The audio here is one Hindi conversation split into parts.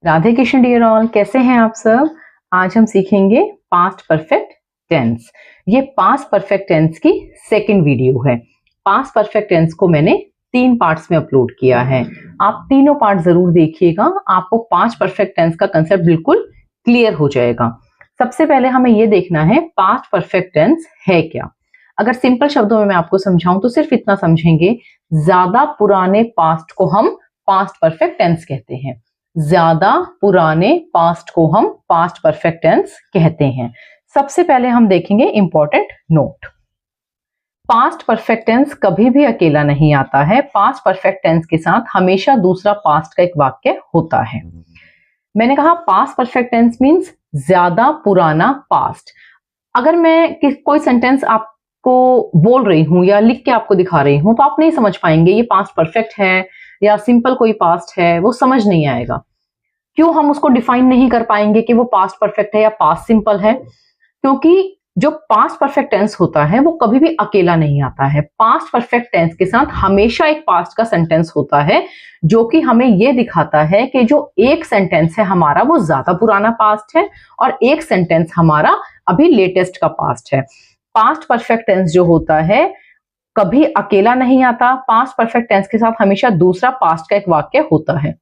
राधे कृष्ण डियर ऑल, कैसे हैं आप सब। आज हम सीखेंगे पास्ट परफेक्ट टेंस। ये पास्ट परफेक्ट टेंस की सेकंड वीडियो है। पास्ट परफेक्ट टेंस को मैंने 3 पार्ट्स में अपलोड किया है। आप तीनों पार्ट जरूर देखिएगा, आपको पास्ट परफेक्ट टेंस का कंसेप्ट बिल्कुल क्लियर हो जाएगा। सबसे पहले हमें ये देखना है पास्ट परफेक्ट टेंस है क्या। अगर सिंपल शब्दों में मैं आपको समझाऊं तो सिर्फ इतना समझेंगे, ज्यादा पुराने पास्ट को हम पास्ट परफेक्ट टेंस कहते हैं। ज्यादा पुराने पास्ट को हम पास्ट परफेक्ट टेंस कहते हैं। सबसे पहले हम देखेंगे important note. Past perfect tense कभी भी अकेला नहीं आता है। पास्ट परफेक्ट टेंस के साथ हमेशा दूसरा पास्ट का एक वाक्य होता है। मैंने कहा पास्ट परफेक्ट टेंस मींस ज्यादा पुराना पास्ट। अगर मैं कोई सेंटेंस आपको बोल रही हूं या लिख के आपको दिखा रही हूं तो आप नहीं समझ पाएंगे ये पास्ट परफेक्ट है या सिंपल कोई पास्ट है, वो समझ नहीं आएगा। क्यों हम उसको डिफाइन नहीं कर पाएंगे कि वो पास्ट परफेक्ट है या पास्ट सिंपल है? क्योंकि जो पास्ट परफेक्ट टेंस होता है वो कभी भी अकेला नहीं आता है। पास्ट परफेक्ट टेंस के साथ हमेशा एक पास्ट का सेंटेंस होता है जो कि हमें ये दिखाता है कि जो एक सेंटेंस है हमारा वो ज्यादा पुराना पास्ट है और एक सेंटेंस हमारा अभी लेटेस्ट का पास्ट है। पास्ट परफेक्ट टेंस जो होता है कभी अकेला नहीं आता। पास्ट परफेक्ट टेंस के साथ हमेशा दूसरा पास्ट का एक वाक्य होता है।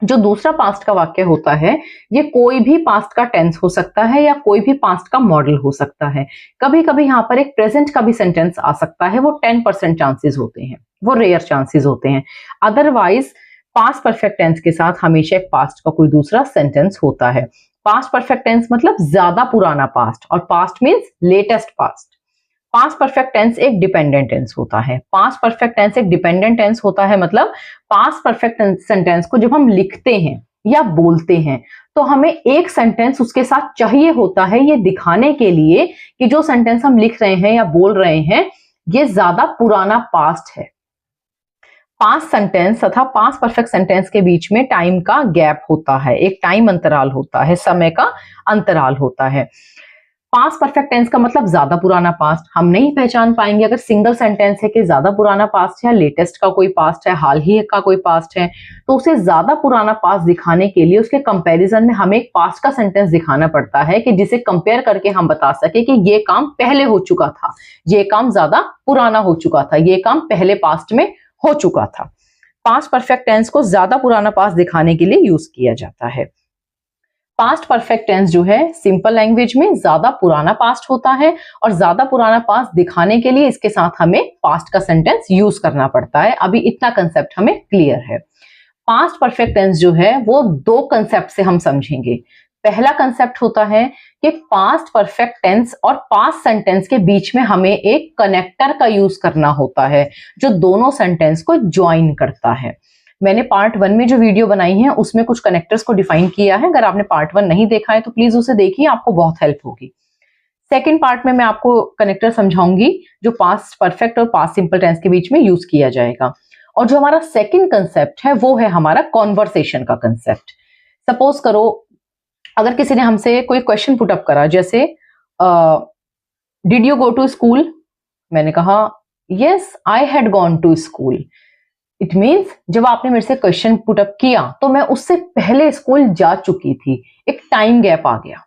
जो दूसरा पास्ट का वाक्य होता है ये कोई भी पास्ट का टेंस हो सकता है या कोई भी पास्ट का मॉडल हो सकता है। कभी कभी यहाँ पर एक प्रेजेंट का भी सेंटेंस आ सकता है, वो 10% चांसेस होते हैं, वो रेयर चांसेस होते हैं। अदरवाइज पास्ट परफेक्ट टेंस के साथ हमेशा एक पास्ट का कोई दूसरा सेंटेंस होता है। पास्ट परफेक्ट टेंस मतलब ज्यादा पुराना पास्ट और past means latest past. Past perfect tense एक डिपेंडेंट टेंस होता है। पास्ट परफेक्ट टेंस एक डिपेंडेंट टेंस होता है मतलब पास्ट परफेक्ट सेंटेंस को जब हम लिखते हैं या बोलते हैं तो हमें एक सेंटेंस उसके साथ चाहिए होता है ये दिखाने के लिए कि जो सेंटेंस हम लिख रहे हैं या बोल रहे हैं ये ज्यादा पुराना पास्ट है। पास्ट सेंटेंस तथा पास्ट परफेक्ट सेंटेंस के बीच में टाइम का गैप होता है, एक टाइम अंतराल होता है, समय का अंतराल होता है। पास्ट परफेक्ट टेंस का मतलब ज्यादा पुराना पास्ट। हम नहीं पहचान पाएंगे अगर सिंगल सेंटेंस है कि ज्यादा पुराना पास्ट है, लेटेस्ट का कोई पास्ट है, हाल ही का कोई पास्ट है, तो उसे ज्यादा पुराना पास्ट दिखाने के लिए उसके कंपैरिजन में हमें एक पास्ट का सेंटेंस दिखाना पड़ता है कि जिसे कंपेयर करके हम बता सके कि ये काम पहले हो चुका था, ये काम ज्यादा पुराना हो चुका था, ये काम पहले पास्ट में हो चुका था। पास्ट परफेक्ट टेंस को ज्यादा पुराना पास्ट दिखाने के लिए यूज किया जाता है। पास्ट परफेक्ट टेंस जो है सिंपल लैंग्वेज में ज्यादा पुराना पास्ट होता है और ज्यादा पुराना पास्ट दिखाने के लिए इसके साथ हमें पास्ट का सेंटेंस यूज करना पड़ता है। अभी इतना कंसेप्ट हमें क्लियर है। पास्ट परफेक्ट टेंस जो है वो 2 कंसेप्ट से हम समझेंगे। पहला कंसेप्ट होता है कि पास्ट परफेक्ट टेंस और पास्ट सेंटेंस के बीच में हमें एक कनेक्टर का यूज करना होता है जो दोनों सेंटेंस को ज्वाइन करता है। मैंने पार्ट 1 में जो वीडियो बनाई है उसमें कुछ कनेक्टर्स को डिफाइन किया है। अगर आपने पार्ट 1 नहीं देखा है तो प्लीज उसे देखिए, आपको बहुत हेल्प होगी। सेकंड पार्ट में मैं आपको कनेक्टर समझाऊंगी जो पास्ट परफेक्ट और पास्ट सिंपल टेंस के बीच में यूज किया जाएगा। और जो हमारा सेकंड कंसेप्ट है वो है हमारा कॉन्वर्सेशन का कंसेप्ट। सपोज करो अगर किसी ने हमसे कोई क्वेश्चन पुट अप करा, जैसे did you go to school. मैंने कहा yes I had gone to school. It means जब आपने मेरे से क्वेश्चन पुट अप किया तो मैं उससे पहले स्कूल जा चुकी थी, एक टाइम गैप आ गया।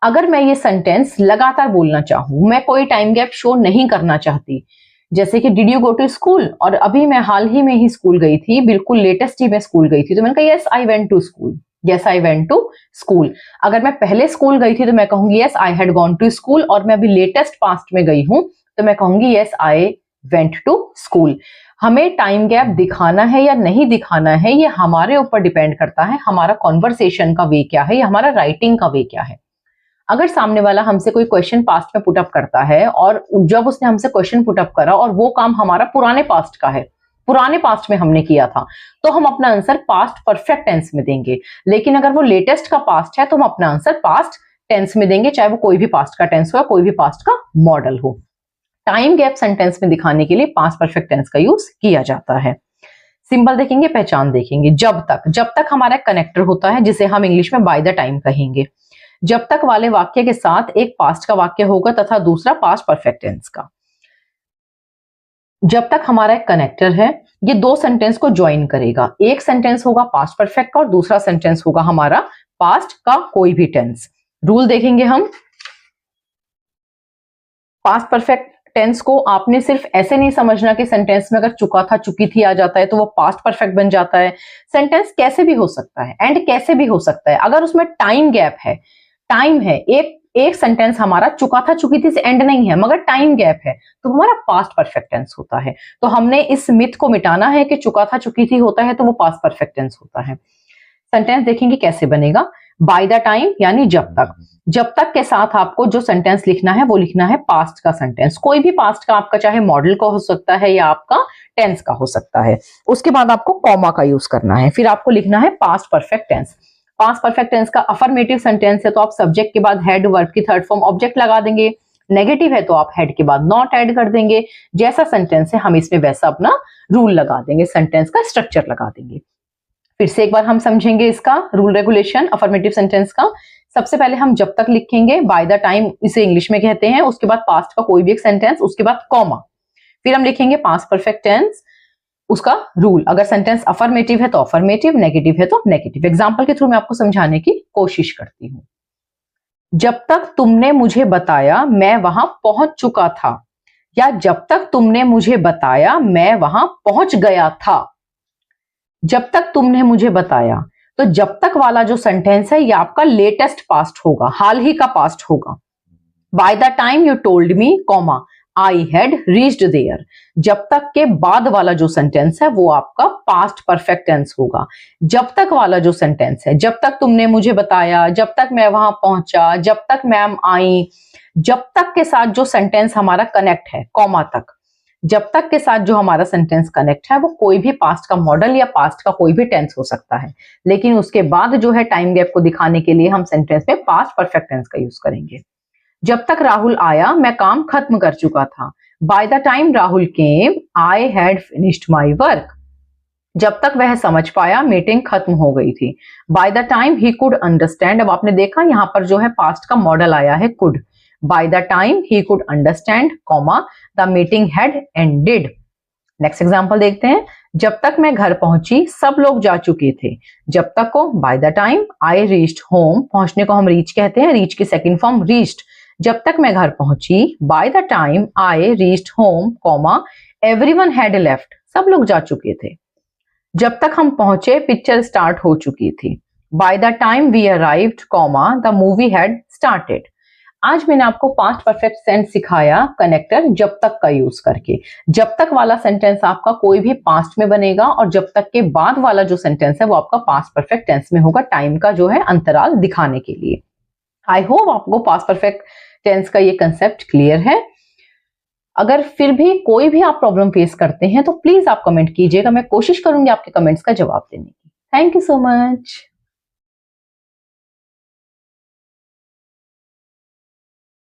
अगर मैं ये सेंटेंस लगातार बोलना चाहूं, मैं कोई टाइम गैप शो नहीं करना चाहती, जैसे कि did you go to school और अभी मैं हाल ही में ही स्कूल गई थी, बिल्कुल लेटेस्ट ही मैं स्कूल गई थी, तो मैंने कहा yes I went to school, yes I went to school. अगर मैं पहले स्कूल गई थी तो मैं कहूंगी yes I had gone to school, और मैं अभी लेटेस्ट पास्ट में गई हूं तो मैं कहूंगी yes I went to school. हमें टाइम गैप दिखाना है या नहीं दिखाना है ये हमारे ऊपर डिपेंड करता है, हमारा कॉन्वर्सेशन का वे क्या है या हमारा राइटिंग का वे क्या है। अगर सामने वाला हमसे कोई क्वेश्चन पास्ट में पुट अप करता है और जब उसने हमसे क्वेश्चन पुट अप करा और वो काम हमारा पुराने पास्ट का है, पुराने पास्ट में हमने किया था, तो हम अपना आंसर पास्ट परफेक्ट टेंस में देंगे। लेकिन अगर वो लेटेस्ट का पास्ट है तो हम अपना आंसर पास्ट टेंस में देंगे, चाहे वो कोई भी पास्ट का टेंस हो या कोई भी पास्ट का मॉडल हो। टाइम गैप सेंटेंस में दिखाने के लिए पास्ट परफेक्ट टेंस का यूज किया जाता है। सिंबल देखेंगे, पहचान देखेंगे। जब तक हमारा कनेक्टर होता है जिसे हम इंग्लिश में बाय द टाइम कहेंगे। जब तक वाले वाक्य के साथ एक पास्ट का वाक्य होगा तथा दूसरा पास्ट परफेक्ट टेंस का। जब तक हमारा एक कनेक्टर है ये दो सेंटेंस को ज्वाइन करेगा। एक सेंटेंस होगा पास्ट परफेक्ट का और दूसरा सेंटेंस होगा हमारा पास्ट का कोई भी टेंस। रूल देखेंगे हम। पास्ट परफेक्ट टेंस को आपने सिर्फ ऐसे नहीं समझना कि सेंटेंस में अगर चुका था चुकी थी आ जाता है तो वो पास्ट परफेक्ट बन जाता है। सेंटेंस कैसे भी हो सकता है, एंड कैसे भी हो सकता है। अगर उसमें टाइम गैप है, टाइम है, एक सेंटेंस हमारा चुका था चुकी थी से एंड नहीं है मगर टाइम गैप है, तो हमारा पास्ट परफेक्ट टेंस होता है। तो हमने इस मिथ को मिटाना है कि चुका था चुकी थी होता है तो वो पास्ट परफेक्ट टेंस होता है। सेंटेंस देखेंगे कैसे बनेगा। बाय द टाइम यानी जब तक। जब तक के साथ आपको जो सेंटेंस लिखना है वो लिखना है पास्ट का सेंटेंस। कोई भी पास्ट का, आपका चाहे मॉडल का हो सकता है या आपका टेंस का हो सकता है। उसके बाद आपको कॉमा का यूज करना है। फिर आपको लिखना है past perfect tense. Past perfect tense का अफर्मेटिव सेंटेंस है तो आप सब्जेक्ट के बाद हेड, वर्ब की थर्ड फॉर्म ऑब्जेक्ट लगा देंगे। नेगेटिव है तो आप हेड के बाद नॉट ऐड कर देंगे। जैसा सेंटेंस है हम इसमें वैसा अपना रूल लगा देंगे, सेंटेंस का स्ट्रक्चर लगा देंगे। फिर से एक बार हम समझेंगे इसका रूल रेगुलेशन अफर्मेटिव सेंटेंस का। सबसे पहले हम जब तक लिखेंगे, बाय द टाइम इसे इंग्लिश में कहते हैं। उसके बाद पास्ट का कोई भी एक सेंटेंस, उसके बाद कॉमा, फिर हम लिखेंगे पास्ट परफेक्ट टेंस। उसका रूल, अगर सेंटेंस अफर्मेटिव है तो अफर्मेटिव, नेगेटिव है तो नेगेटिव। एग्जांपल के थ्रू मैं आपको समझाने की कोशिश करती हूँ। जब तक तुमने मुझे बताया मैं वहां पहुंच चुका था, या जब तक तुमने मुझे बताया मैं वहां पहुंच गया था। जब तक तुमने मुझे बताया, तो जब तक वाला जो सेंटेंस है ये आपका लेटेस्ट पास्ट होगा, हाल ही का पास्ट होगा। By the time you told me, comma, I had reached there. जब तक के बाद वाला जो सेंटेंस है वो आपका पास्ट परफेक्ट टेंस होगा। जब तक वाला जो सेंटेंस है, जब तक तुमने मुझे बताया, जब तक मैं वहां पहुंचा, जब तक मैम आई, जब तक के साथ जो सेंटेंस हमारा कनेक्ट है, कॉमा तक, जब तक के साथ जो हमारा सेंटेंस कनेक्ट है वो कोई भी पास्ट का मॉडल या पास्ट का कोई भी टेंस हो सकता है। लेकिन उसके बाद जो है टाइम गैप को दिखाने के लिए हम सेंटेंस में पास्ट परफेक्ट टेंस का यूज करेंगे। जब तक राहुल आया मैं काम खत्म कर चुका था। Bye the time Rahul came I had finished my work. जब तक वह समझ पाया मीटिंग खत्म हो गई थी। By the time he could understand. अब आपने देखा यहां पर जो है पास्ट का मॉडल आया है could. By the time he could understand, comma, the meeting had ended. Next example देखते हैं। जब तक मैं घर पहुंची सब लोग जा चुके थे। जब तक को bye the time I reached home, पहुंचने को हम रीच कहते हैं, रीच की सेकंड फॉर्म रीच्ड। जब तक मैं घर पहुंची, bye the time I reached home, comma, everyone had left, सब लोग जा चुके थे। जब तक हम पहुंचे पिक्चर स्टार्ट हो चुकी थी। By the time we arrived, comma, the movie had started. आज मैंने आपको पास्ट परफेक्ट सेंस सिखाया कनेक्टर जब तक का यूज करके। जब तक वाला सेंटेंस आपका कोई भी पास्ट में बनेगा और जब तक के बाद वाला जो सेंटेंस है वो आपका पास्ट परफेक्ट टेंस में होगा, टाइम का जो है अंतराल दिखाने के लिए। आई होप आपको पास्ट परफेक्ट टेंस का ये कंसेप्ट क्लियर है। अगर फिर भी कोई भी आप प्रॉब्लम फेस करते हैं तो प्लीज आप कमेंट कीजिएगा, मैं कोशिश करूंगी आपके कमेंट्स का जवाब देने की। Thank you so much.